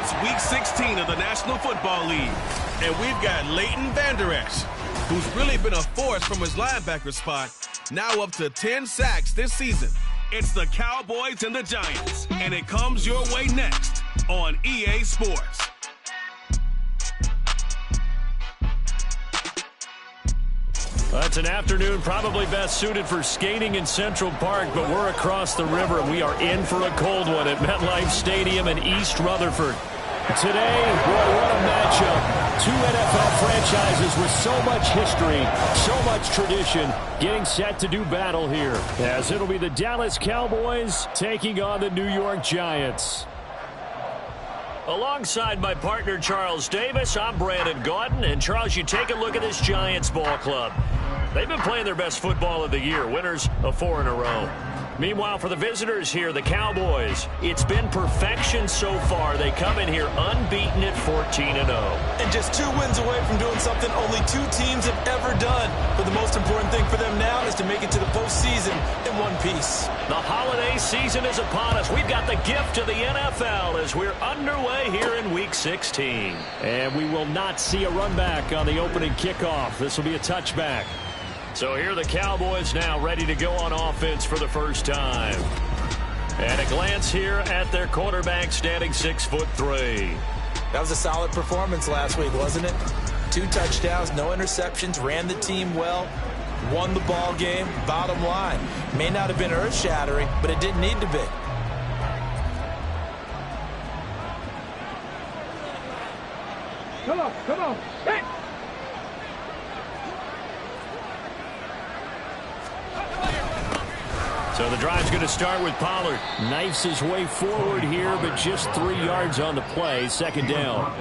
It's Week 16 of the National Football League, and we've got Leighton Vander Esch, who's really been a force from his linebacker spot, now up to 10 sacks this season. It's the Cowboys and the Giants, and it comes your way next on EA Sports. It's an afternoon probably best suited for skating in Central Park, but we're across the river, and we are in for a cold one at MetLife Stadium in East Rutherford. Today, boy, what a matchup. Two NFL franchises with so much history, so much tradition, getting set to do battle here, as it'll be the Dallas Cowboys taking on the New York Giants. Alongside my partner, Charles Davis, I'm Brandon Gaudin. And, Charles, you take a look at this Giants ball club. They've been playing their best football of the year, winners of 4 in a row. Meanwhile, for the visitors here, the Cowboys, it's been perfection so far. They come in here unbeaten at 14-0. And just 2 wins away from doing something only 2 teams have ever done. But the most important thing for them now is to make it to the postseason in one piece. The holiday season is upon us. We've got the gift of the NFL as we're underway here in Week 16. And we will not see a run back on the opening kickoff. This will be a touchback. So here are the Cowboys now ready to go on offense for the first time. And a glance here at their quarterback standing 6'3". That was a solid performance last week, wasn't it? 2 touchdowns, no interceptions, ran the team well, won the ball game. Bottom line, may not have been earth-shattering, but it didn't need to be. Come on, hey! So the drive's going to start with Pollard. Knifes his way forward here, but just 3 yards on the play. Second down.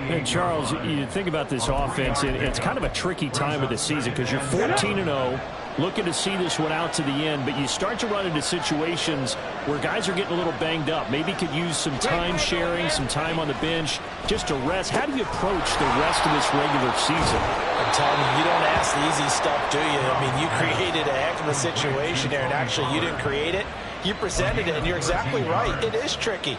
And Charles, you think about this offense, and it's kind of a tricky time of the season because you're 14-0, looking to see this one out to the end, but you start to run into situations where guys are getting a little banged up. Maybe could use some time sharing, some time on the bench, just to rest. How do you approach the rest of this regular season? I'm telling you, you don't ask the easy stuff, do you? I mean, you created a heck of a situation there, and actually you didn't create it. You presented it, and you're exactly right. It is tricky.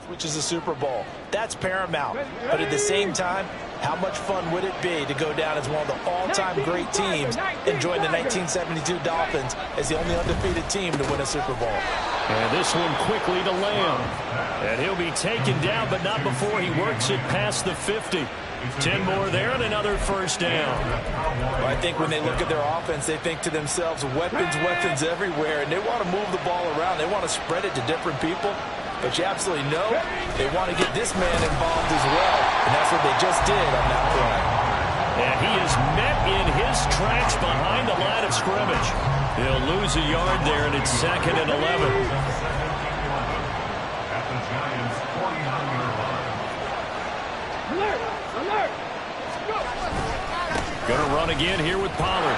Which is a Super Bowl. That's paramount. But at the same time, how much fun would it be to go down as one of the all-time great teams and join the 1972 Dolphins as the only undefeated team to win a Super Bowl? And this one quickly to Lamb. And he'll be taken down, but not before he works it past the 50. 10 more there and another first down. Well, I think when they look at their offense, they think to themselves, weapons everywhere, and they want to move the ball around. They want to spread it to different people. But you absolutely know they want to get this man involved as well. And that's what they just did on that play. And he is met in his tracks behind the line of scrimmage. He'll lose a yard there, and it's 2nd and 11. At the Giants' 49-yard line. Alert! Alert! Go! Going to run again here with Pollard.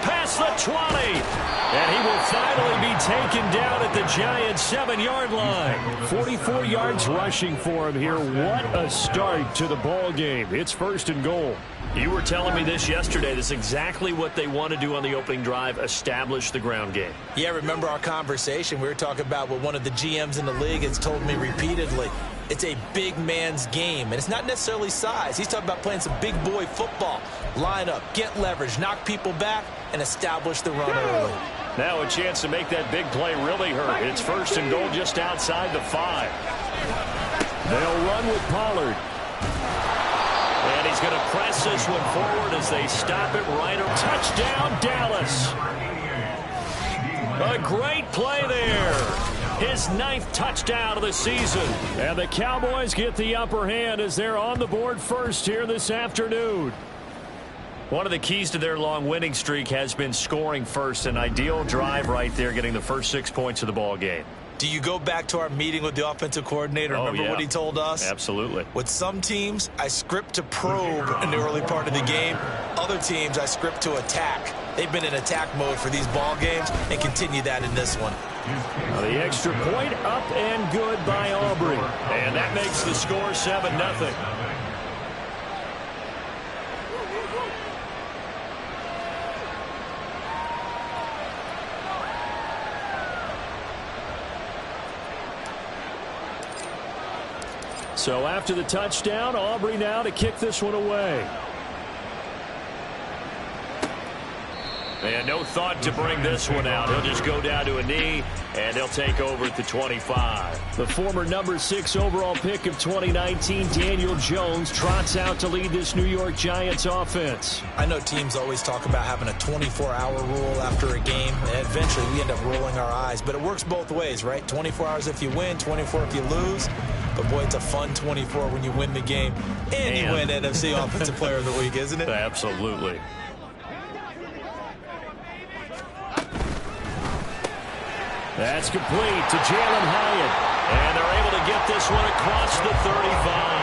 Past the 20. And he will finally be taken down at the Giants' 7-yard line. 44 yards rushing for him here. What a start to the ball game. It's 1st and goal. You were telling me this yesterday. This is exactly what they want to do on the opening drive, establish the ground game. Yeah, remember our conversation? We were talking about what one of the GMs in the league has told me repeatedly. It's a big man's game, and it's not necessarily size. He's talking about playing some big boy football. Line up, get leverage, knock people back, and establish the run early. Now a chance to make that big play really hurt. It's 1st and goal just outside the 5. They'll run with Pollard. And he's going to press this one forward as they stop it right. Touchdown, Dallas. A great play there. His 9th touchdown of the season. And the Cowboys get the upper hand as they're on the board first here this afternoon. One of the keys to their long winning streak has been scoring first. An ideal drive right there, getting the first 6 points of the ball game. Do you go back to our meeting with the offensive coordinator? Remember what he told us? Absolutely. With some teams, I script to probe in the early part of the game. Other teams, I script to attack. They've been in attack mode for these ball games and continue that in this one. Now the extra point up and good by Aubrey. And that makes the score 7-0. So after the touchdown, Aubrey now to kick this one away. And no thought to bring this one out. He'll just go down to a knee, and he'll take over at the 25. The former number 6 overall pick of 2019, Daniel Jones, trots out to lead this New York Giants offense. I know teams always talk about having a 24-hour rule after a game, and eventually we end up rolling our eyes. But it works both ways, right? 24 hours if you win, 24 if you lose. But, boy, it's a fun 24 when you win the game and you win NFC Offensive Player of the Week, isn't it? Absolutely. That's complete to Jalen Hyatt. And they're able to get this one across the 35.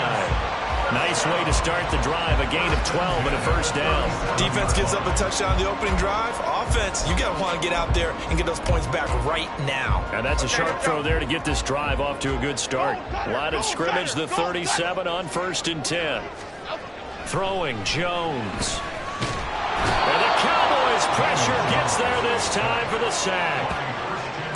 Nice way to start the drive. A gain of 12 and a first down. Defense gives up a touchdown on the opening drive. Offense, you got to want to get out there and get those points back right now. And that's a sharp throw there to get this drive off to a good start. Line of scrimmage, the 37 on 1st and 10. Throwing Jones. And the Cowboys pressure gets there this time for the sack.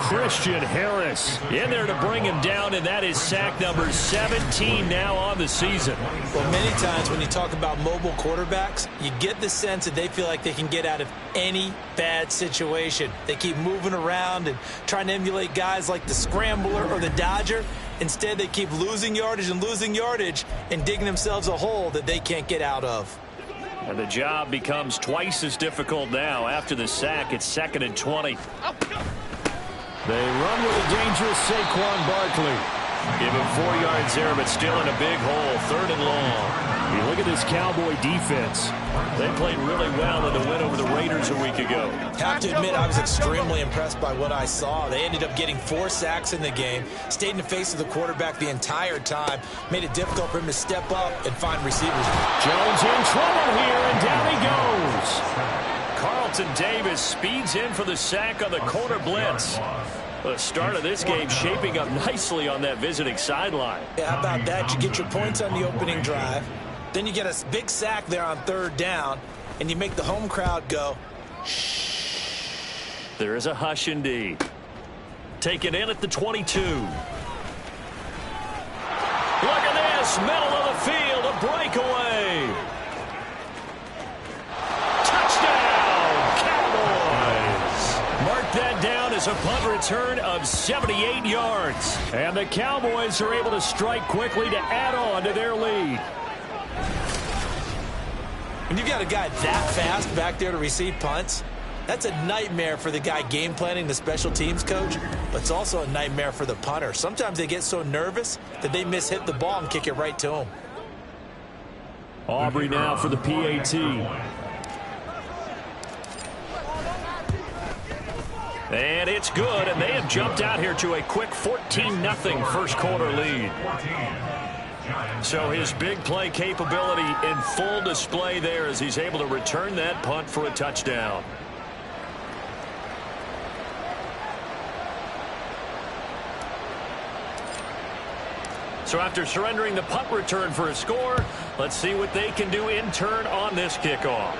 Christian Harris in there to bring him down, and that is sack number 17 now on the season. Well, many times when you talk about mobile quarterbacks, you get the sense that they feel like they can get out of any bad situation. They keep moving around and trying to emulate guys like the Scrambler or the Dodger. Instead, they keep losing yardage and digging themselves a hole that they can't get out of. And the job becomes twice as difficult now. After the sack, it's 2nd and 20. They run with a dangerous Saquon Barkley. Give him 4 yards there, but still in a big hole. 3rd and long. You look at this Cowboy defense. They played really well in the win over the Raiders a week ago. Have to admit, I was extremely impressed by what I saw. They ended up getting 4 sacks in the game, stayed in the face of the quarterback the entire time, made it difficult for him to step up and find receivers. Jones in trouble here, and down he goes. Carlton Davis speeds in for the sack on the corner blitz. The start of this game shaping up nicely on that visiting sideline. Yeah, how about that? You get your points on the opening drive. Then you get a big sack there on 3rd down, and you make the home crowd go, shh. There is a hush indeed. Taken in at the 22. Look at this, middle of the field, a breakaway. Touchdown, Cowboys. Mark that down as a punt return of 78 yards. And the Cowboys are able to strike quickly to add on to their lead. When you got a guy that fast back there to receive punts, that's a nightmare for the guy game planning, the special teams coach, but it's also a nightmare for the punter. Sometimes they get so nervous that they mishit the ball and kick it right to him. Aubrey now for the PAT. And it's good, and they have jumped out here to a quick 14-0 first quarter lead. So his big play capability in full display there as he's able to return that punt for a touchdown. So after surrendering the punt return for a score, let's see what they can do in turn on this kickoff.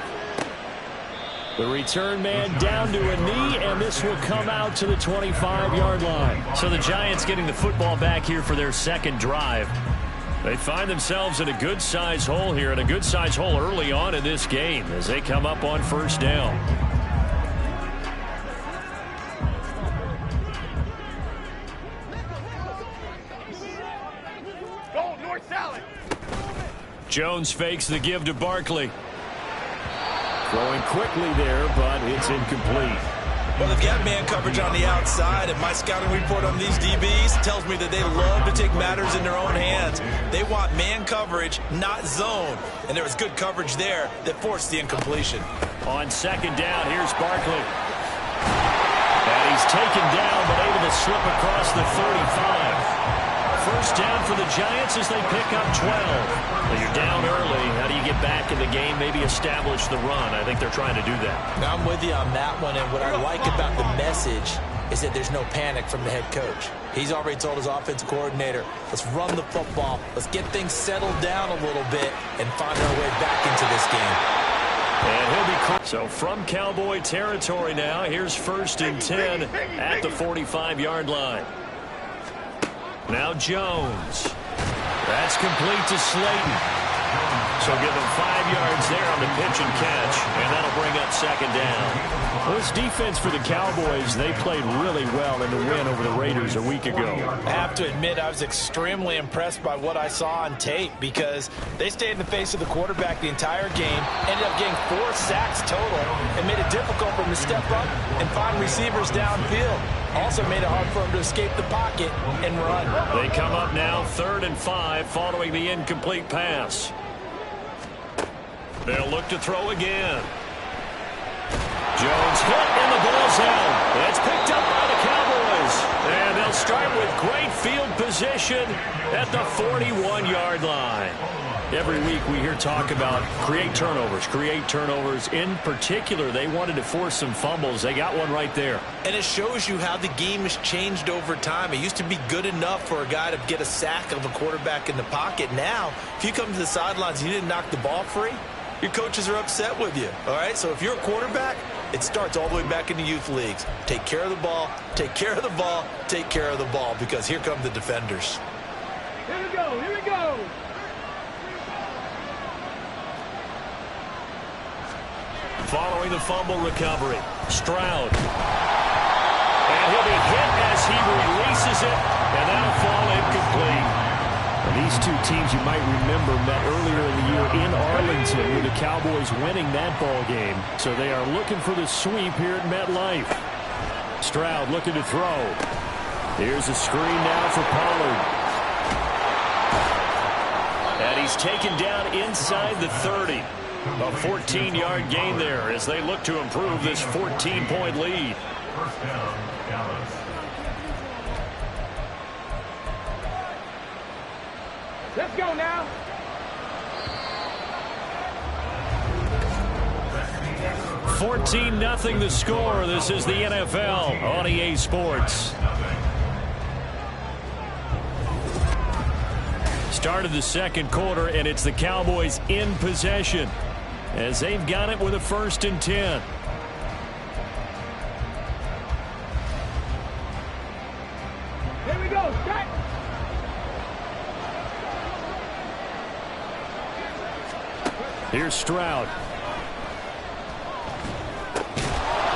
The return man down to a knee, and this will come out to the 25-yard line. So the Giants getting the football back here for their second drive. They find themselves in a good-size hole here, and a good-size hole early on in this game as they come up on 1st down. Go, North Sally. Jones fakes the give to Barkley. Throwing quickly there, but it's incomplete. Well, they've got man coverage on the outside, and my scouting report on these DBs tells me that they love to take matters in their own hands. They want man coverage, not zone. And there was good coverage there that forced the incompletion. On second down, here's Barkley. And he's taken down, but able to slip across the 35. First down for the Giants as they pick up 12. Well, you're down early. How do you get back in the game, maybe establish the run? I think they're trying to do that. Now, I'm with you on that one, and what I like about the message is that there's no panic from the head coach. He's already told his offense coordinator, let's run the football, let's get things settled down a little bit and find our way back into this game. And he'll be so from Cowboy territory now. Here's 1st and 10 at the 45-yard line. Now Jones. That's complete to Slayton. So give him 5 yards there on the pitch and catch, and that'll bring up second down. Well, this defense for the Cowboys, they played really well in the win over the Raiders a week ago. I have to admit, I was extremely impressed by what I saw on tape because they stayed in the face of the quarterback the entire game, ended up getting 4 sacks total, and made it difficult for him to step up and find receivers downfield. Also made it hard for him to escape the pocket and run. They come up now 3rd and 5 following the incomplete pass. They'll look to throw again. Jones hit and the ball's out. That's picked up by the Cowboys. And they'll start with great field position at the 41-yard line. Every week we hear talk about create turnovers. In particular, they wanted to force some fumbles. They got one right there. And it shows you how the game has changed over time. It used to be good enough for a guy to get a sack of a quarterback in the pocket. Now, if you come to the sidelines and you didn't knock the ball free, your coaches are upset with you. All right, so if you're a quarterback, it starts all the way back in the youth leagues. Take care of the ball, take care of the ball, take care of the ball, because here come the defenders. Here we go, here we go. Following the fumble recovery, Stroud. And he'll be hit as he releases it, and that'll fall incomplete. And these two teams, you might remember, met earlier in the year in Arlington with the Cowboys winning that ball game. So they are looking for the sweep here at MetLife. Stroud looking to throw. Here's a screen now for Pollard. And he's taken down inside the 30. A 14-yard gain there as they look to improve this 14-point lead. First down, Dallas. Let's go now. 14-0 the score. This is the NFL on EA Sports. Started the second quarter, and it's the Cowboys in possession as they've got it with a 1st and 10. Here we go. Strike. Here's Stroud.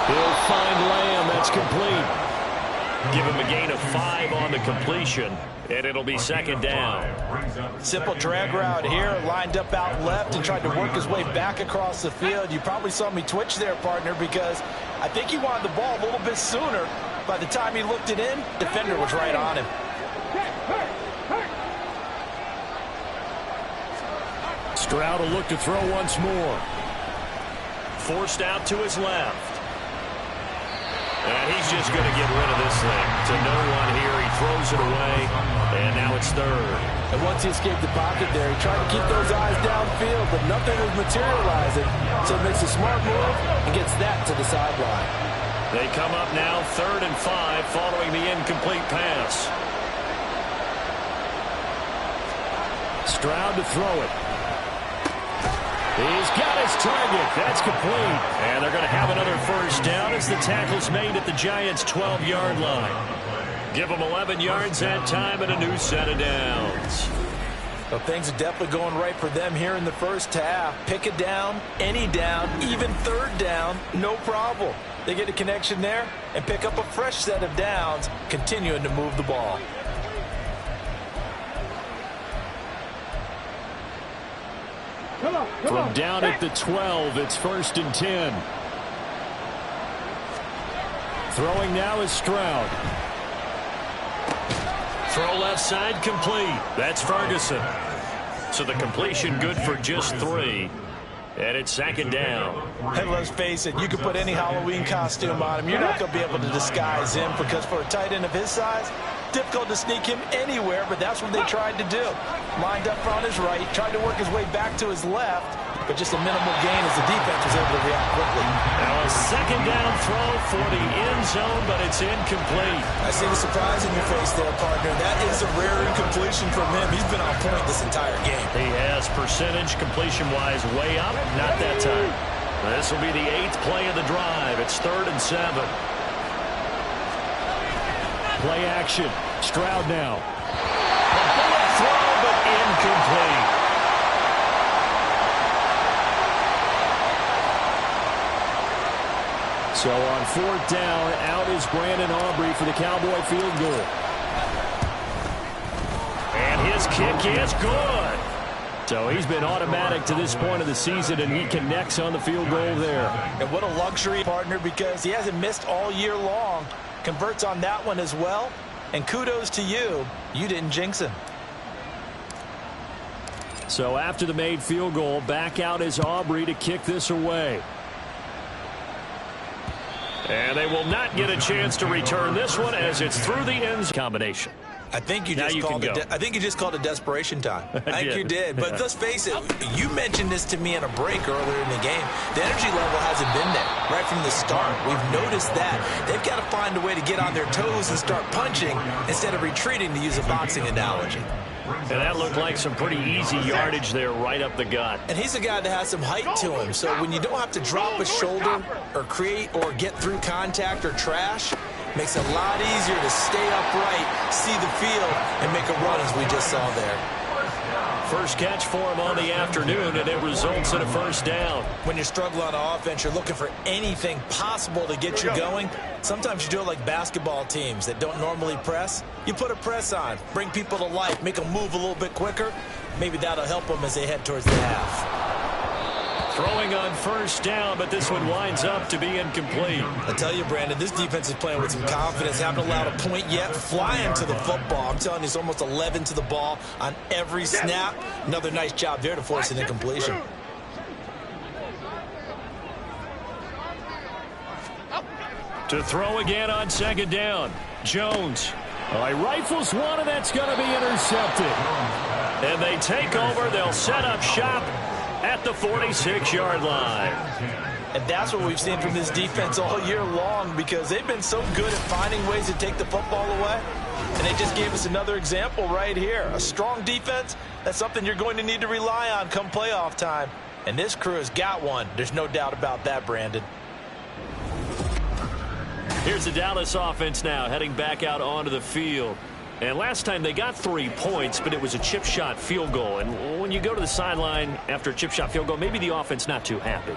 He'll find Lamb. That's complete. Give him a gain of 5 on the completion, and it'll be second down. Simple drag route here, lined up out left and tried to work his way back across the field. You probably saw me twitch there, partner, because I think he wanted the ball a little bit sooner. By the time he looked it in, defender was right on him. Stroud will look to throw once more. Forced out to his left. And he's just going to get rid of this thing. To no one here. He throws it away. And now it's 3rd. And once he escaped the pocket there, he tried to keep those eyes downfield, but nothing was materializing. So he makes a smart move and gets that to the sideline. They come up now 3rd and 5 following the incomplete pass. Stroud to throw it. He's got his target. That's complete. And they're going to have another first down as the tackle's made at the Giants' 12-yard line. Give them 11 yards that time and a new set of downs. Well, things are definitely going right for them here in the first half. Pick a down, any down, even 3rd down, no problem. They get a connection there and pick up a fresh set of downs, continuing to move the ball. From down at the 12, it's 1st and 10. Throwing now is Stroud. Throw left side complete. That's Ferguson. So the completion good for just 3. And it's 2nd down. Hey, let's face it, you can put any Halloween costume on him. You're not going to be able to disguise him because for a tight end of his size, difficult to sneak him anywhere, but that's what they tried to do. Lined up on his right, tried to work his way back to his left, but just a minimal gain as the defense was able to react quickly. Now a 2nd down throw for the end zone, but it's incomplete. I see the surprise in your face there, partner. That is a rare incompletion from him. He's been on point this entire game. He has percentage completion-wise way up, not that time. This will be the 8th play of the drive. It's 3rd and 7. Play action. Stroud now. A bullet throw, but incomplete. So on 4th down, out is Brandon Aubrey for the Cowboy field goal. And his kick is good. So he's been automatic to this point of the season, and he connects on the field goal there. And what a luxury, partner, because he hasn't missed all year long. Converts on that one as well. And kudos to you. You didn't jinx him. So after the made field goal, back out is Aubrey to kick this away. And they will not get a chance to return this one as it's through the ends combination. I think you just called it desperation time. I think you did. But let's face it, you mentioned this to me in a break earlier in the game. The energy level hasn't been there right from the start. We've noticed that. They've got to find a way to get on their toes and start punching instead of retreating, to use a boxing analogy. And that looked like some pretty easy yardage there right up the gut. And he's a guy that has some height to him. So when you don't have to drop a shoulder or create or get through contact or trash, makes it a lot easier to stay upright, see the field, and make a run as we just saw there. First catch for him on the afternoon, and it results in a 1st down. When you're struggling on offense, you're looking for anything possible to get you going. Sometimes you do it like basketball teams that don't normally press. You put a press on, bring people to life, make them move a little bit quicker. Maybe that'll help them as they head towards the half. Throwing on 1st down, but this one winds up to be incomplete. I tell you, Brandon, this defense is playing with some confidence. Haven't allowed a point yet. Flying to the football. I'm telling you, it's almost 11 to the ball on every snap. Another nice job there to force an incompletion. To throw again on 2nd down. Jones. He rifles one, and that's going to be intercepted. And they take over. They'll set up shop at the 46-yard line. And that's what we've seen from this defense all year long, because they've been so good at finding ways to take the football away. And they just gave us another example right here. A strong defense, that's something you're going to need to rely on come playoff time. And this crew has got one. There's no doubt about that, Brandon. Here's the Dallas offense now heading back out onto the field. And last time they got 3 points, but it was a chip shot field goal. And when you go to the sideline after a chip shot field goal, maybe the offense not too happy.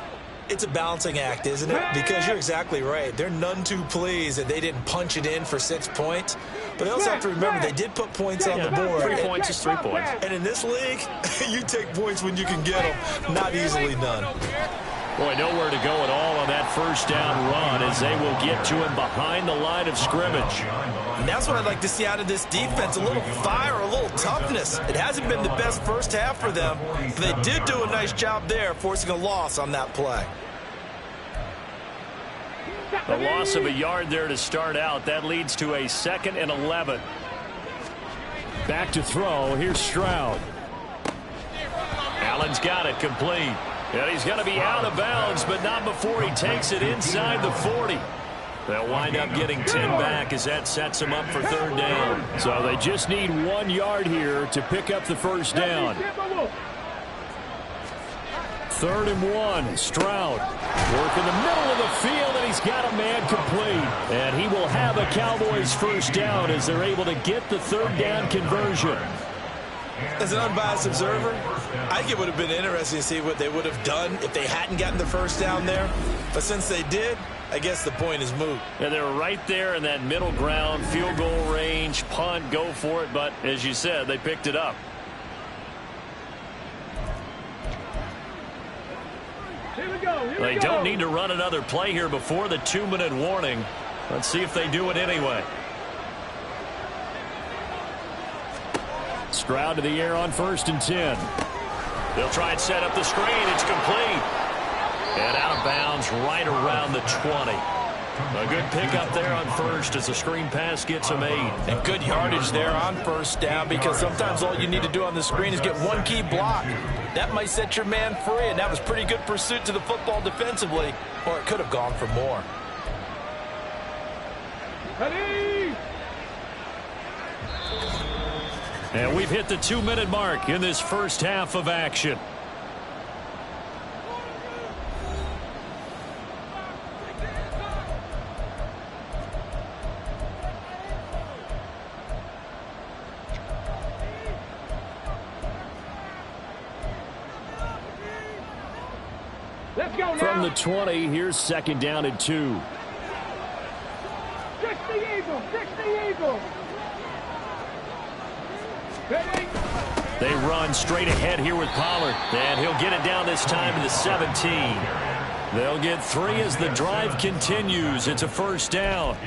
It's a balancing act, isn't it? Because you're exactly right. They're none too pleased that they didn't punch it in for 6 points. But they also have to remember they did put points on the board. 3 points is 3 points. And in this league, you take points when you can get them. Not easily done. Boy, nowhere to go at all on that 1st down run as they will get to him behind the line of scrimmage. And that's what I'd like to see out of this defense, a little fire, a little toughness. It hasn't been the best first half for them, but they did do a nice job there, forcing a loss on that play. The loss of a yard there to start out. That leads to a 2nd and 11. Back to throw. Here's Stroud. Allen's got it complete. And he's going to be out of bounds, but not before he takes it inside the 40. They'll wind up getting 10 back as that sets them up for 3rd down. So they just need 1 yard here to pick up the 1st down. 3rd and 1. Stroud work in the middle of the field, and he's got a man complete. And he will have a Cowboys 1st down as they're able to get the 3rd down conversion. As an unbiased observer, I think it would have been interesting to see what they would have done if they hadn't gotten the 1st down there. But since they did, I guess the point is moot. And they're right there in that middle ground, field goal range, punt, go for it. But as you said, they picked it up. Here we go. Here They we go. don't need to run another play here before the 2-minute warning. Let's see if they do it anyway. Stroud to the air on 1st and 10. They'll try and set up the screen. It's complete. And out of bounds right around the 20. A good pickup there on 1st as the screen pass gets a 8. And good yardage there on 1st down, because sometimes all you need to do on the screen is get one key block. That might set your man free, and that was pretty good pursuit to the football defensively, or it could have gone for more. Ready? And we've hit the 2-minute mark in this first half of action. Let's go now. From the 20, here's 2nd down and 2. Fix the eagle. Fix the eagle. Ready? They run straight ahead here with Pollard. And he'll get it down this time to the 17. They'll get 3 as the drive continues. It's a 1st down.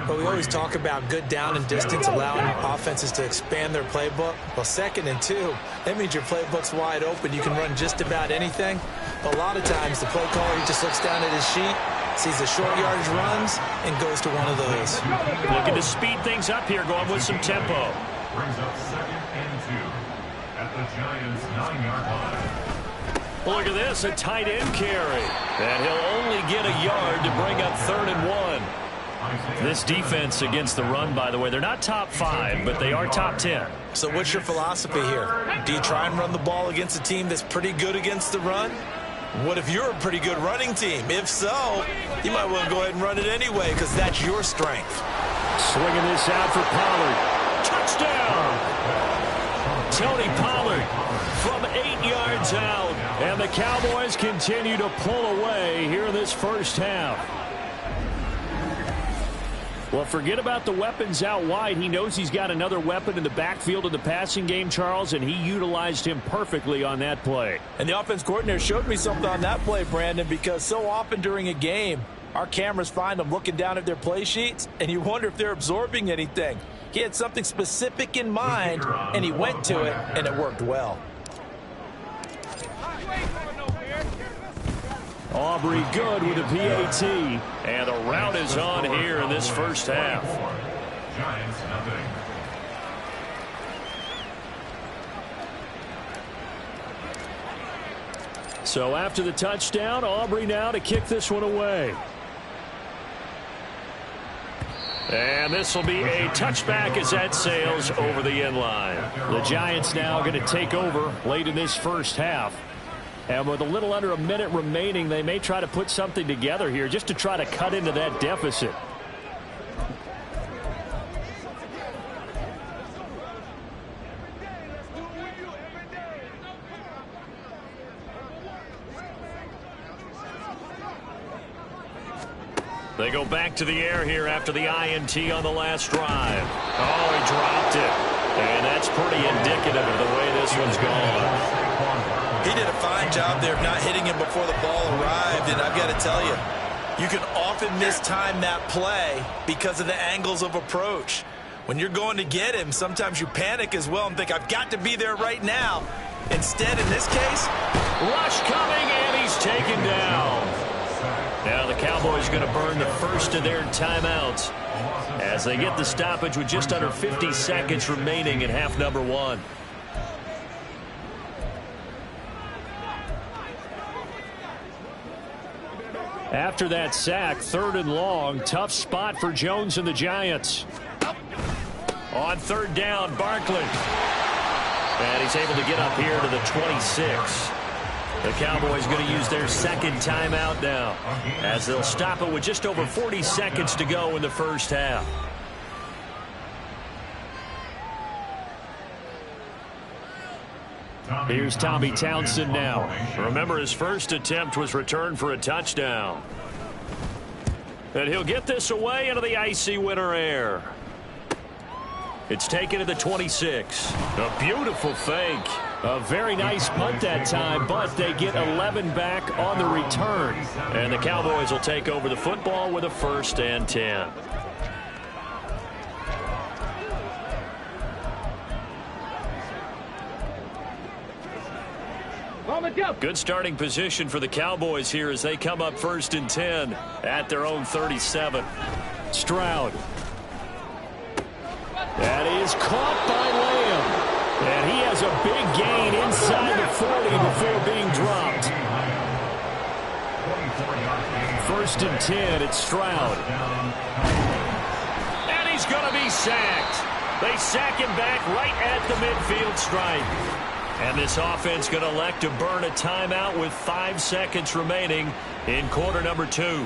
But we always talk about good down and distance, allowing offenses to expand their playbook. Well, 2nd and 2, that means your playbook's wide open. You can run just about anything. But a lot of times the play caller, he just looks down at his sheet, sees the short yardage runs, and goes to one of those. Looking to speed things up here, going with some tempo. Brings up 2nd and 2 at the Giants' 9-yard line. Look at this, a tight end carry. And he'll only get a yard to bring up 3rd and 1. This defense against the run, by the way, they're not top 5, but they are top 10. So what's your philosophy here? Do you try and run the ball against a team that's pretty good against the run? What if you're a pretty good running team? If so, you might want to go ahead and run it anyway, because that's your strength. Swinging this out for Pollard. Touchdown! Tony Pollard from 8 yards out. And the Cowboys continue to pull away here in this first half. Well, forget about the weapons out wide. He knows he's got another weapon in the backfield of the passing game, Charles, and he utilized him perfectly on that play. And the offense coordinator showed me something on that play, Brandon, because so often during a game, our cameras find them looking down at their play sheets, and you wonder if they're absorbing anything. He had something specific in mind, and he went to it, and it worked well. Aubrey good with a PAT, and the route is on here in this first half. Giants nothing. So after the touchdown, Aubrey now to kick this one away. And this will be a touchback as that sails over the end line. The Giants now going to take over late in this first half. And with a little under a minute remaining, they may try to put something together here just to try to cut into that deficit. They go back to the air here after the INT on the last drive. Oh, he dropped it. And that's pretty indicative of the way this one's gone. He did a fine job there of not hitting him before the ball arrived, and I've got to tell you, you can often mistime that play because of the angles of approach. When you're going to get him, sometimes you panic as well and think, I've got to be there right now. Instead, in this case, rush coming, and he's taken down. Now the Cowboys going to burn the first of their timeouts as they get the stoppage with just under 50 seconds remaining in half number 1. After that sack, 3rd and long, tough spot for Jones and the Giants. On 3rd down, Barkley. And he's able to get up here to the 26. The Cowboys going to use their 2nd timeout now, as they'll stop it with just over 40 seconds to go in the first half. Here's Tommy Townsend now. Remember, his first attempt was returned for a touchdown. And he'll get this away into the icy winter air. It's taken to the 26. A beautiful fake. A very nice punt that time, but they get 11 back on the return. And the Cowboys will take over the football with a 1st and 10. Good starting position for the Cowboys here as they come up 1st and 10 at their own 37. Stroud. That is caught by Lamb. And he has a big gain inside the 40 before being dropped. 1st and 10, it's Stroud. And he's going to be sacked. They sack him back right at the midfield stripe. And this offense going to elect to burn a timeout with 5 seconds remaining in quarter number 2.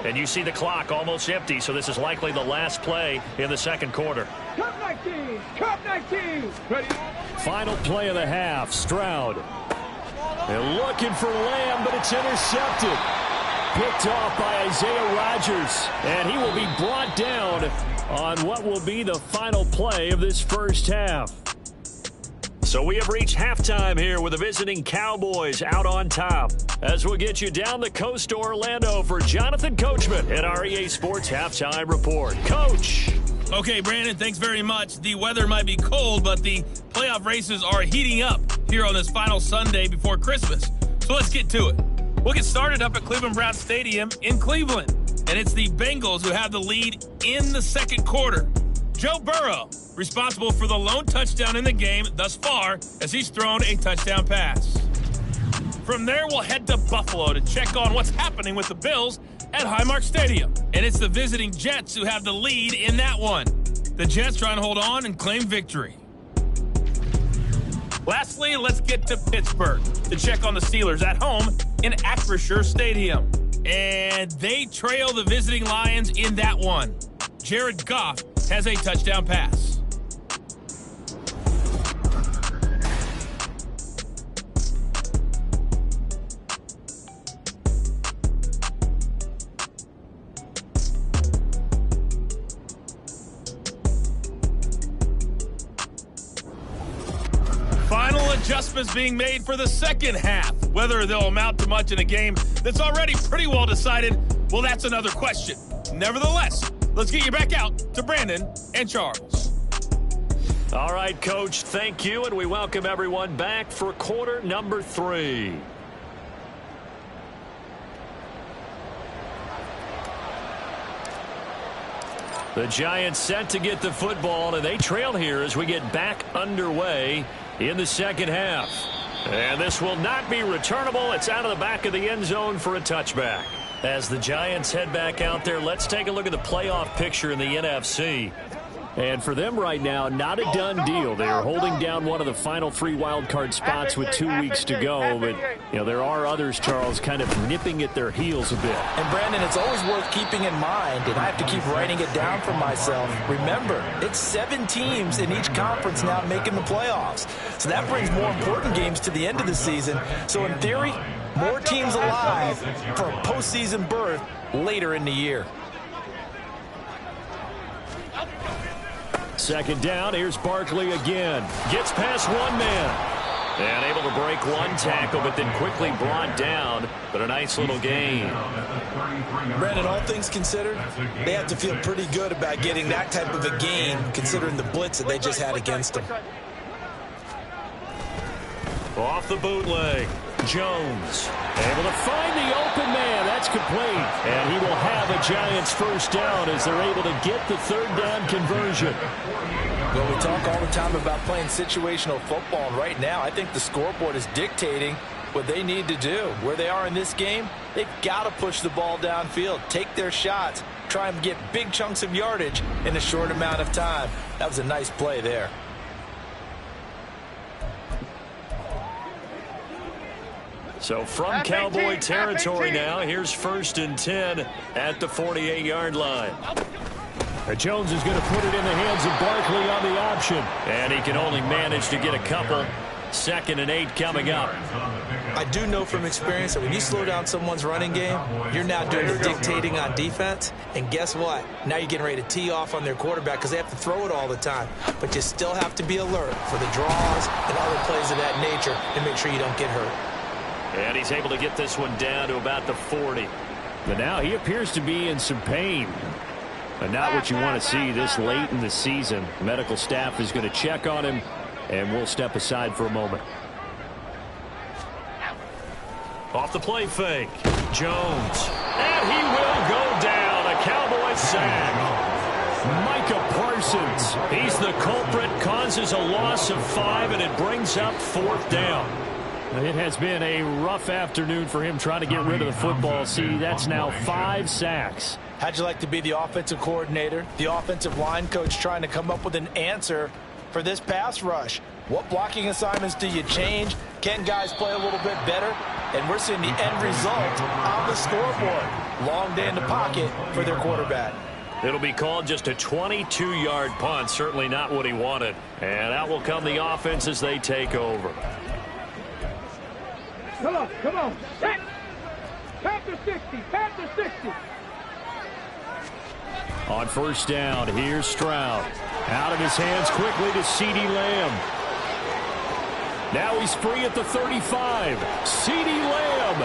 And you see the clock almost empty, so this is likely the last play in the second quarter. Cup 19! Cup 19! Ready? Final play of the half, Stroud. They're looking for Lamb, but it's intercepted. Picked off by Isaiah Rodgers, and he will be brought down on what will be the final play of this first half. So we have reached halftime here with the visiting Cowboys out on top. As we'll get you down the coast to Orlando for Jonathan Coachman at our EA Sports Halftime Report. Coach! Okay, Brandon, thanks very much. The weather might be cold, but the playoff races are heating up here on this final Sunday before Christmas. So let's get to it. We'll get started up at Cleveland Brown Stadium in Cleveland. And it's the Bengals who have the lead in the second quarter. Joe Burrow, responsible for the lone touchdown in the game thus far as he's thrown a touchdown pass. From there, we'll head to Buffalo to check on what's happening with the Bills at Highmark Stadium. And it's the visiting Jets who have the lead in that one. The Jets try and hold on and claim victory. Lastly, let's get to Pittsburgh to check on the Steelers at home in Acrisure Stadium. And they trail the visiting Lions in that one. Jared Goff has a touchdown pass. Final adjustments being made for the second half. Whether they'll amount to much in a game that's already pretty well decided, well, that's another question. Nevertheless, let's get you back out to Brandon and Charles. All right, Coach, thank you, and we welcome everyone back for quarter number 3. The Giants set to get the football, and they trail here as we get back underway in the second half. And this will not be returnable. It's out of the back of the end zone for a touchback. As the Giants head back out there, let's take a look at the playoff picture in the NFC. And for them right now, not a done deal. They are holding down one of the final 3 wild card spots with 2 weeks to go. But, you know, there are others, Charles, kind of nipping at their heels a bit. And, Brandon, it's always worth keeping in mind, and I have to keep writing it down for myself. Remember, it's 7 teams in each conference now making the playoffs. So that brings more important games to the end of the season. So, in theory, more teams alive for a postseason berth later in the year. Second down, here's Barkley again. Gets past one man. And able to break one tackle, but then quickly brought down. But a nice little gain. Brandon, all things considered, they have to feel pretty good about getting that type of a gain, considering the blitz that they just had against them. Off the bootleg. Jones able to find the open man. That's complete. And he will have a Giants first down as they're able to get the third down conversion. Well, we talk all the time about playing situational football, and right now I think the scoreboard is dictating what they need to do. Where they are in this game, they've got to push the ball downfield, take their shots, try and get big chunks of yardage in a short amount of time. That was a nice play there. So from Cowboy territory now, here's 1st and 10 at the 48-yard line. Jones is going to put it in the hands of Barkley on the option. And he can only manage to get a couple. 2nd and 8 coming up. I do know from experience that when you slow down someone's running game, you're now doing the dictating on defense. And guess what? Now you're getting ready to tee off on their quarterback because they have to throw it all the time. But you still have to be alert for the draws and other plays of that nature and make sure you don't get hurt. And he's able to get this one down to about the 40. But now he appears to be in some pain. And not what you want to see this late in the season. Medical staff is going to check on him, and we'll step aside for a moment. Off the play fake, Jones. And he will go down. A Cowboys sack. Micah Parsons. He's the culprit, causes a loss of 5, and it brings up 4th down. It has been a rough afternoon for him trying to get rid of the football. See, that's now 5 sacks. How'd you like to be the offensive coordinator, the offensive line coach trying to come up with an answer for this pass rush? What blocking assignments do you change? Can guys play a little bit better? And we're seeing the end result on the scoreboard. Long day in the pocket for their quarterback. It'll be called just a 22-yard punt. Certainly not what he wanted. And out will come the offense as they take over. Come on. Set. Panther 60. Panther 60. On 1st down, here's Stroud. Out of his hands quickly to CeeDee Lamb. Now he's free at the 35. CeeDee Lamb.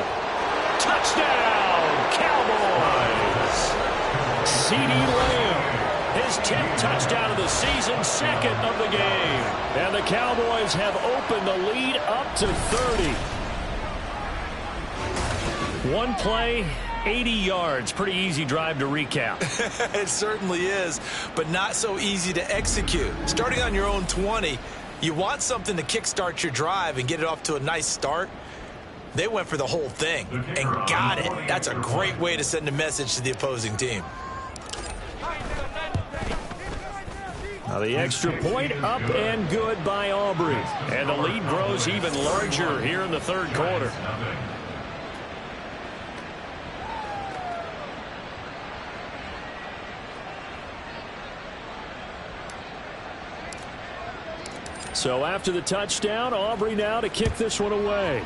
Touchdown, Cowboys. CeeDee Lamb. His 10th touchdown of the season, 2nd of the game. And the Cowboys have opened the lead up to 30. One play, 80 yards. Pretty easy drive to recap. It certainly is, but not so easy to execute. Starting on your own 20, you want something to kickstart your drive and get it off to a nice start. They went for the whole thing and got it. That's a great way to send a message to the opposing team. Now the extra point up and good by Aubrey. And the lead grows even larger here in the 3rd quarter. So after the touchdown, Aubrey now to kick this one away.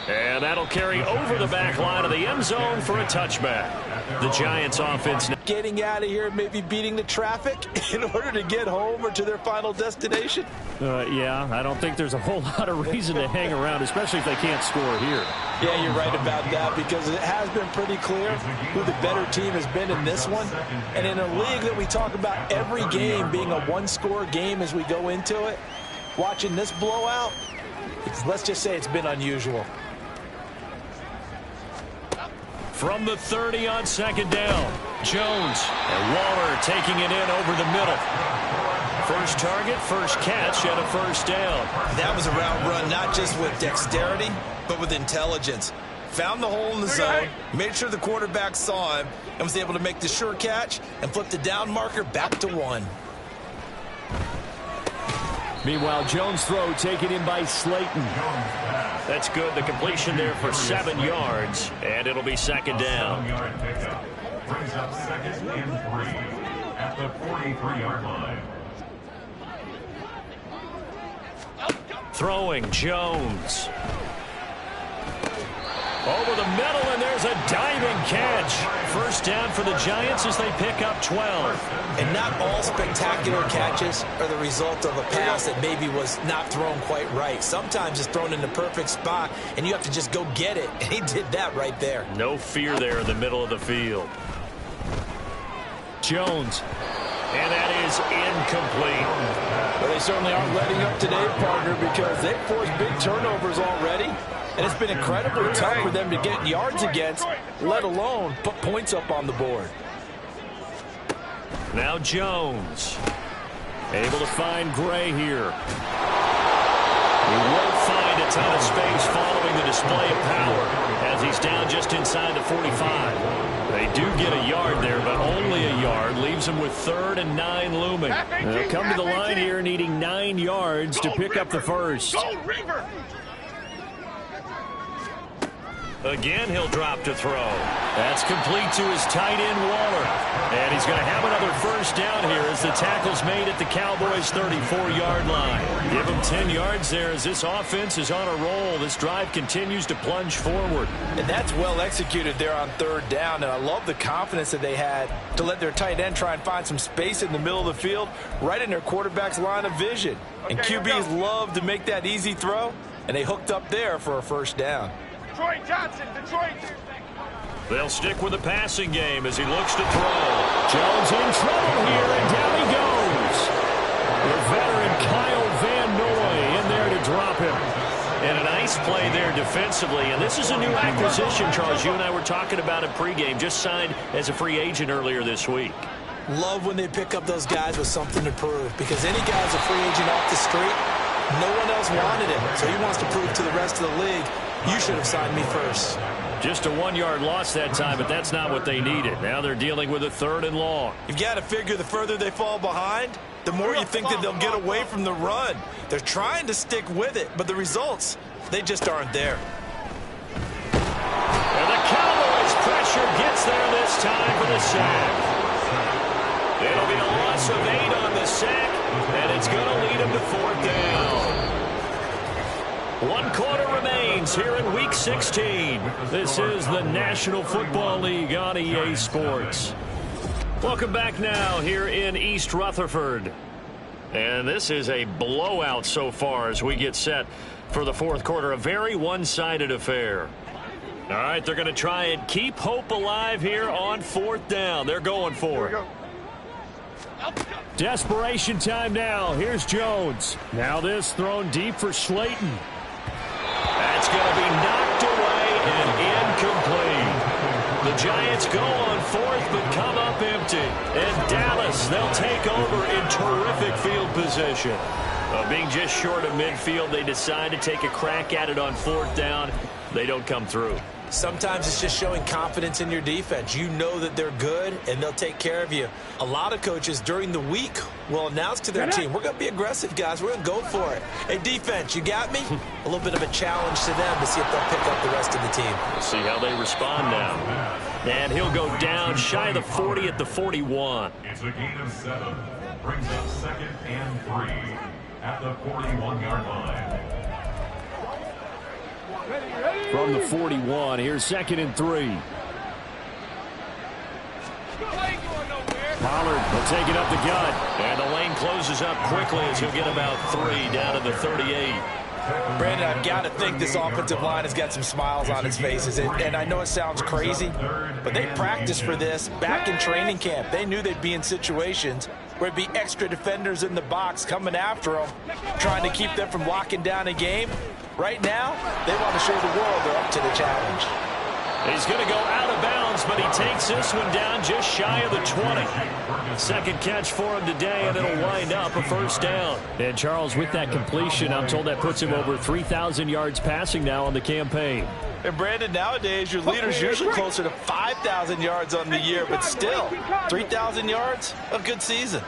And that'll carry over the back line of the end zone for a touchback. The Giants offense getting out of here, maybe beating the traffic in order to get home or to their final destination. Yeah, I don't think there's a whole lot of reason to hang around, especially if they can't score here. Yeah, you're right about that, because it has been pretty clear who the better team has been in this one. And in a league that we talk about every game being a one-score game as we go into it, watching this blowout, let's just say it's been unusual. From the 30 on 2nd down, Jones and Waller taking it in over the middle. First target, first catch, and a 1st down. That was a route run not just with dexterity, but with intelligence. Found the hole in the zone, made sure the quarterback saw him, and was able to make the sure catch and flip the down marker back to 1. Meanwhile, Jones' throw taken in by Slayton. That's good. The completion there for 7 yards, and it'll be 2nd down. Brings up 2nd and 3 at the 43-yard line. Throwing Jones. Over the middle, and there's a diving catch. 1st down for the Giants as they pick up 12. And not all spectacular catches are the result of a pass that maybe was not thrown quite right. Sometimes it's thrown in the perfect spot, and you have to just go get it. And he did that right there. No fear there in the middle of the field. Jones. And that is incomplete. Well, they certainly aren't letting up today, partner, because they've forced big turnovers already. And it's been incredibly tough for them to get yards against, let alone put points up on the board. Now Jones. Able to find Gray here. He won't find a ton of space following the display of power as he's down just inside the 45. They do get a yard there, but only a yard. Leaves them with 3rd and 9 looming. They'll come to the line here needing 9 yards to pick up the 1st. Again, he'll drop to throw. That's complete to his tight end, Waller. And he's going to have another first down here as the tackle's made at the Cowboys' 34-yard line. Give him 10 yards there as this offense is on a roll. This drive continues to plunge forward. And that's well executed there on third down. And I love the confidence that they had to let their tight end try and find some space in the middle of the field, right in their quarterback's line of vision. And QBs love to make that easy throw, and they hooked up there for a first down. Detroit Johnson, Detroit. They'll stick with the passing game as he looks to throw. Jones in trouble here, and down he goes. The veteran Kyle Van Noy in there to drop him. And a nice play there defensively. And this is a new acquisition, Charles. You and I were talking about it pregame. Just signed as a free agent earlier this week. Love when they pick up those guys with something to prove, because any guy's a free agent off the street, no one else wanted him. So he wants to prove to the rest of the league, you should have signed me first. Just a 1-yard loss that time, but that's not what they needed. Now they're dealing with a 3rd and long. You've got to figure the further they fall behind, the more you think that they'll get away from the run. They're trying to stick with it, but the results, they just aren't there. And the Cowboys' pressure gets there this time for the sack. It'll be a loss of 8 on the sack, and it's going to lead them to 4th down. 1 quarter remains here in Week 16. This is the National Football League on EA Sports. Welcome back now here in East Rutherford. And this is a blowout so far as we get set for the 4th quarter. A very one-sided affair. All right, they're going to try and keep hope alive here on 4th down. They're going for it. Desperation time now. Here's Jones. Now this thrown deep for Slayton. That's going to be knocked away and incomplete. The Giants go on 4th but come up empty. And Dallas, they'll take over in terrific field position. Being just short of midfield, they decide to take a crack at it on 4th down. They don't come through. Sometimes it's just showing confidence in your defense. You know that they're good, and they'll take care of you. A lot of coaches during the week will announce to their team, we're going to be aggressive, guys. We're going to go for it. Hey, defense, you got me? A little bit of a challenge to them to see if they'll pick up the rest of the team. We'll see how they respond now. And he'll go down shy of the 40 at the 41. It's a gain of 7. Brings up 2nd and 3 at the 41-yard line. From the 41, here's 2nd and 3. Pollard will take it up the gut. And the lane closes up quickly as he'll get about 3 down to the 38. Brandon, I've got to think this offensive line has got some smiles on its faces. And I know it sounds crazy, but they practiced for this back in training camp. They knew they'd be in situations where it'd be extra defenders in the box coming after them, trying to keep them from locking down a game. Right now, they want to show the world they're up to the challenge. He's going to go out of bounds, but he takes this one down just shy of the 20. Second catch for him today, and it'll wind up a first down. And Charles, with that completion, I'm told that puts him over 3,000 yards passing now on the campaign. And Brandon, nowadays your leader's usually closer to 5,000 yards on the year, but still, 3,000 yards, a good season.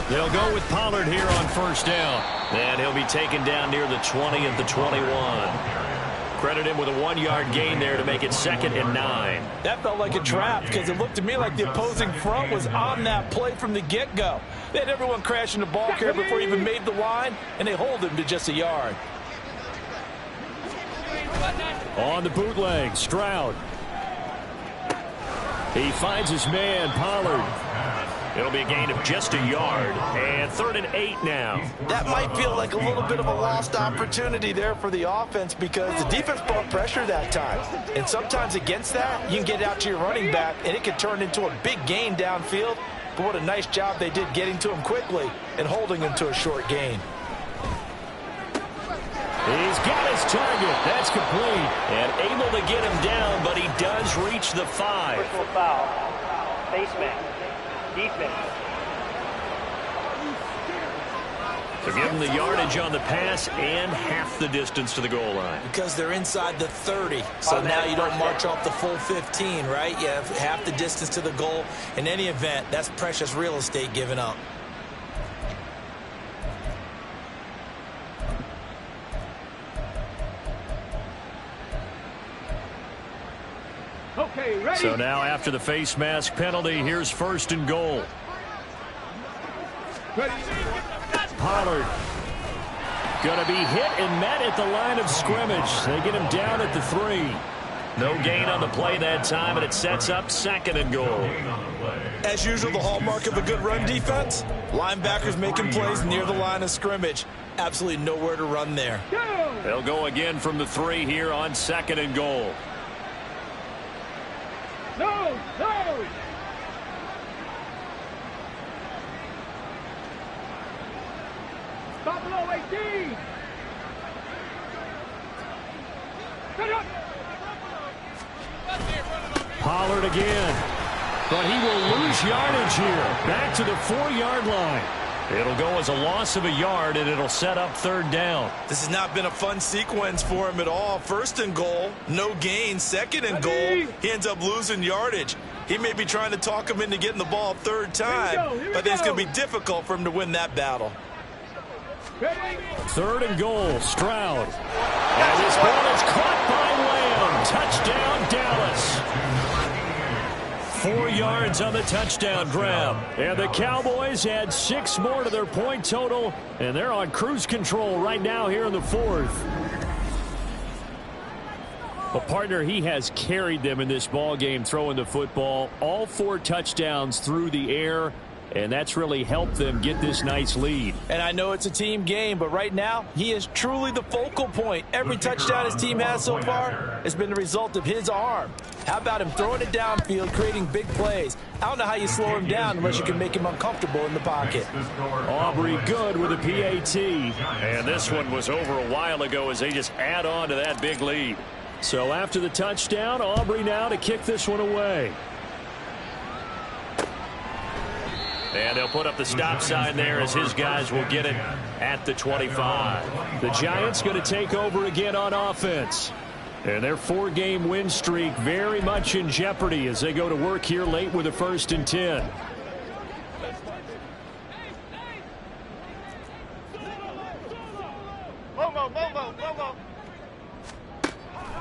They'll go with Pollard here on first down. And he'll be taken down near the 20 at the 21. Credit him with a 1-yard gain there to make it 2nd and 9. That felt like a trap because it looked to me like the opposing front was on that play from the get-go. They had everyone crashing the ball carrier before he even made the line, and they hold him to just a yard. On the bootleg, Stroud. He finds his man, Pollard. It'll be a gain of just a yard, and 3rd and 8 now. That might feel like a little bit of a lost opportunity there for the offense because the defense brought pressure that time. And sometimes against that, you can get out to your running back, and it can turn into a big gain downfield. But what a nice job they did getting to him quickly and holding him to a short gain. He's got his target. That's complete. And able to get him down, but he does reach the 5. Personal foul. Face mask. Defense. So give him the yardage on the pass and half the distance to the goal line. Because they're inside the 30, so now you don't march off the full 15, right? You have half the distance to the goal. In any event, that's precious real estate given up. So now after the face mask penalty, here's 1st and goal. Pollard going to be hit and met at the line of scrimmage. They get him down at the 3. No gain on the play that time, and it sets up 2nd and goal. As usual, the hallmark of a good run defense, linebackers making plays near the line of scrimmage. Absolutely nowhere to run there. They'll go again from the 3 here on 2nd and goal. No. Stop below 18. Set up. Pollard again. But he will lose yardage here. Back to the 4-yard line. It'll go as a loss of a yard, and it'll set up 3rd down. This has not been a fun sequence for him at all. 1st and goal, no gain. 2nd and goal, he ends up losing yardage. He may be trying to talk him into getting the ball 3rd time, but I think it's going to be difficult for him to win that battle. 3rd and goal, Stroud. And this ball is caught by Lamb. Touchdown, Dallas. 4 yards on the touchdown grab. And the Cowboys add 6 more to their point total, and they're on cruise control right now here in the 4th. A partner, he has carried them in this ball game throwing the football. All 4 touchdowns through the air, and that's really helped them get this nice lead. And I know it's a team game, but right now, he is truly the focal point. Every touchdown his team has so far has been the result of his arm. How about him throwing it downfield, creating big plays? I don't know how you slow him down unless you can make him uncomfortable in the pocket. Aubrey good with a PAT. And this one was over a while ago as they just add on to that big lead. So after the touchdown, Aubrey now to kick this one away. And they'll put up the stop sign there as his guys will get it at the 25. The Giants going to take over again on offense. And their 4-game win streak very much in jeopardy as they go to work here late with a 1st and 10.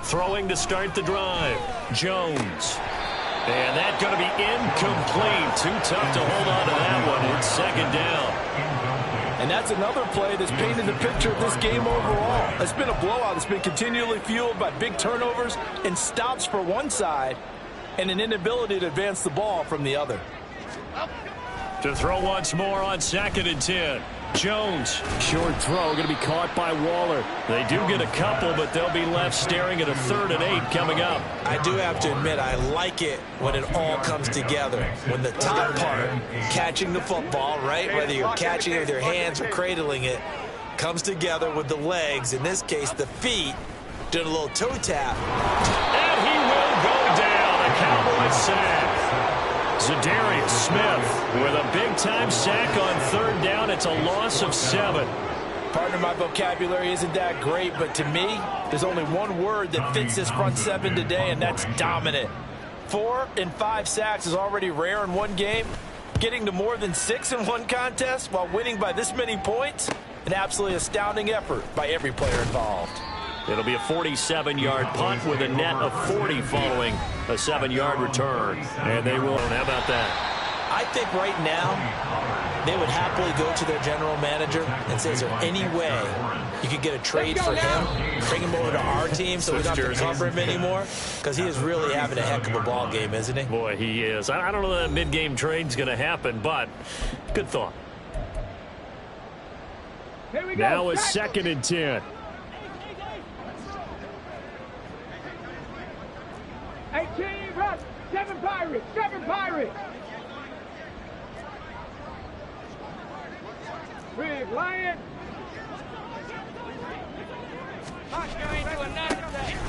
Throwing to start the drive. Jones. And that's going to be incomplete. Too tough to hold on to that one. It's 2nd down. And that's another play that's painted the picture of this game overall. It's been a blowout. It's been continually fueled by big turnovers and stops for one side and an inability to advance the ball from the other. To throw once more on 2nd and 10. Jones, short throw, going to be caught by Waller. They do get a couple, but they'll be left staring at a 3rd and 8 coming up. I do have to admit, I like it when it all comes together. When the top part, catching the football, right, whether you're catching it with your hands or cradling it, comes together with the legs, in this case the feet, doing a little toe tap. And he will go down. A Cowboys sack. Zadarius Smith with a big-time sack on 3rd down. It's a loss of 7. Partner, my vocabulary isn't that great, but to me, there's only one word that fits this front 7 today, and that's dominant. 4 and 5 sacks is already rare in one game. Getting to more than 6 in one contest while winning by this many points, an absolutely astounding effort by every player involved. It'll be a 47-yard punt with a net of 40 following a 7-yard return. And they will. How about that? I think right now they would happily go to their general manager and say, is there any way you could get a trade for him, bring him over to our team so we don't have to cover him anymore? Because he is really having a heck of a ball game, isn't he? Boy, he is. I don't know that mid-game trade's going to happen, but good thought. Now it's 2nd and 10. 18, run. 7 Pirates. 7 Pirates. Big Lion.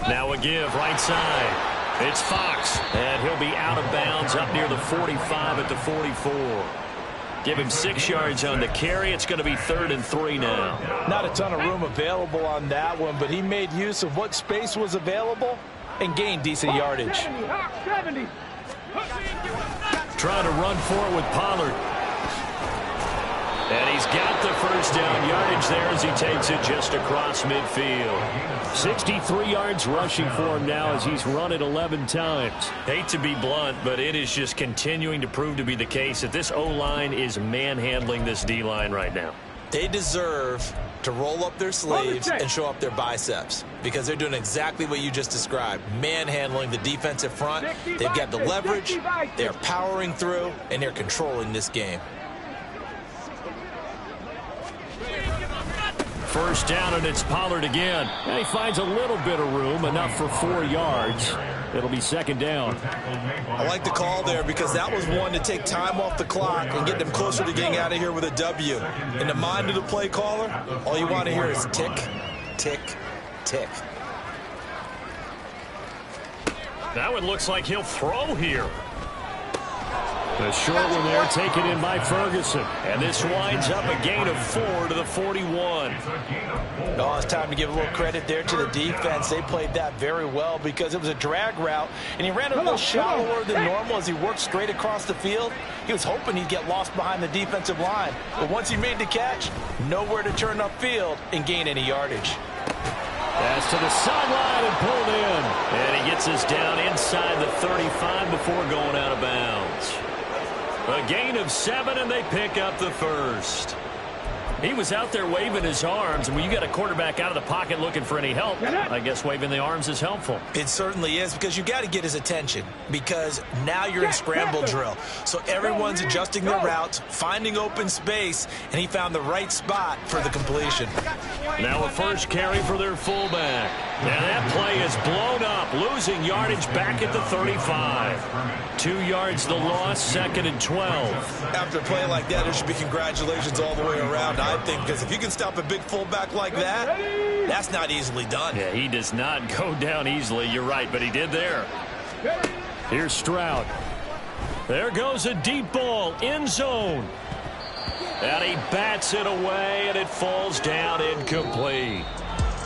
Now a give right side. It's Fox, and he'll be out of bounds up near the 45 at the 44. Give him 6 yards on the carry. It's going to be 3rd and 3 now. Not a ton of room available on that one, but he made use of what space was available and gained decent yardage. 70. Trying to run for it with Pollard. And he's got the first down yardage there as he takes it just across midfield. 63 yards rushing for him now as he's run it 11 times. Hate to be blunt, but it is just continuing to prove to be the case that this O-line is manhandling this D-line right now. They deserve to roll up their sleeves and show up their biceps because they're doing exactly what you just described, manhandling the defensive front. They've got the leverage, they're powering through, and they're controlling this game. First down, and it's Pollard again. And he finds a little bit of room, enough for 4 yards. It'll be second down. I like the call there because that was one to take time off the clock and get them closer to getting out of here with a W. In the mind of the play caller, all you want to hear is tick, tick, tick. That one looks like he'll throw here. The short one there taken in by Ferguson. And this winds up a gain of 4 to the 41. Oh, it's time to give a little credit there to the defense. They played that very well because it was a drag route, and he ran a little shallower than normal as he worked straight across the field. He was hoping he'd get lost behind the defensive line. But once he made the catch, nowhere to turn upfield and gain any yardage. Pass to the sideline and pulled in. And he gets us down inside the 35 before going out of bounds. A gain of 7, and they pick up the first. He was out there waving his arms, and when you got a quarterback out of the pocket looking for any help, I guess waving the arms is helpful. It certainly is because you got to get his attention because now you're in scramble drill. So everyone's adjusting their routes, finding open space, and he found the right spot for the completion. Now a first carry for their fullback. And that play is blown up, losing yardage back at the 35. 2 yards the loss, second and 12. After a play like that, there should be congratulations all the way around, I think, because if you can stop a big fullback like that, that's not easily done. Yeah, he does not go down easily, you're right, but he did there. Here's Stroud. There goes a deep ball, end zone. And he bats it away, and it falls down incomplete.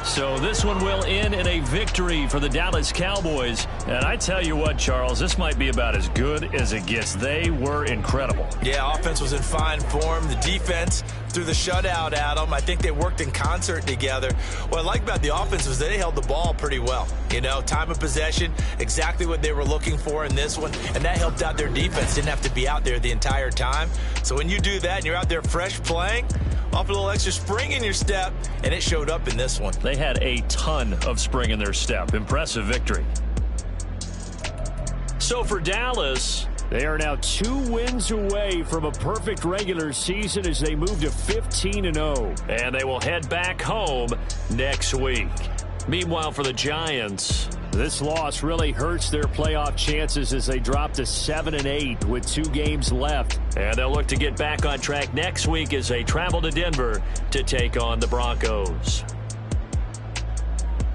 So this one will end in a victory for the Dallas Cowboys. And I tell you what, Charles, this might be about as good as it gets. They were incredible. Yeah, offense was in fine form. The defense threw the shutout at them. I think they worked in concert together. What I like about the offense was they held the ball pretty well. You know, time of possession, exactly what they were looking for in this one. And that helped out their defense. Didn't have to be out there the entire time. So when you do that and you're out there fresh playing, off a little extra spring in your step, and it showed up in this one. They had a ton of spring in their step. Impressive victory. So for Dallas, they are now 2 wins away from a perfect regular season as they move to 15-0. And they will head back home next week. Meanwhile, for the Giants, this loss really hurts their playoff chances as they drop to 7-8 with 2 games left. And they'll look to get back on track next week as they travel to Denver to take on the Broncos.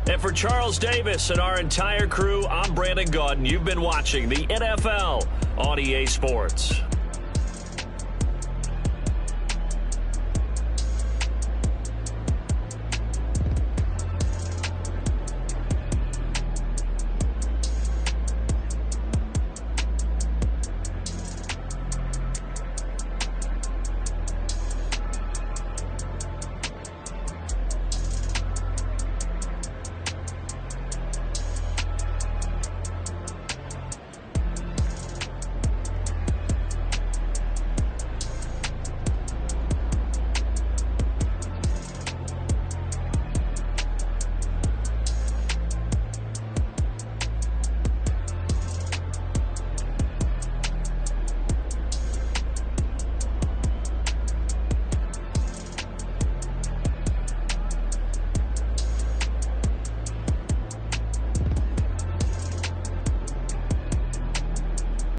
And for Charles Davis and our entire crew, I'm Brandon Gaudin. You've been watching the NFL on EA Sports.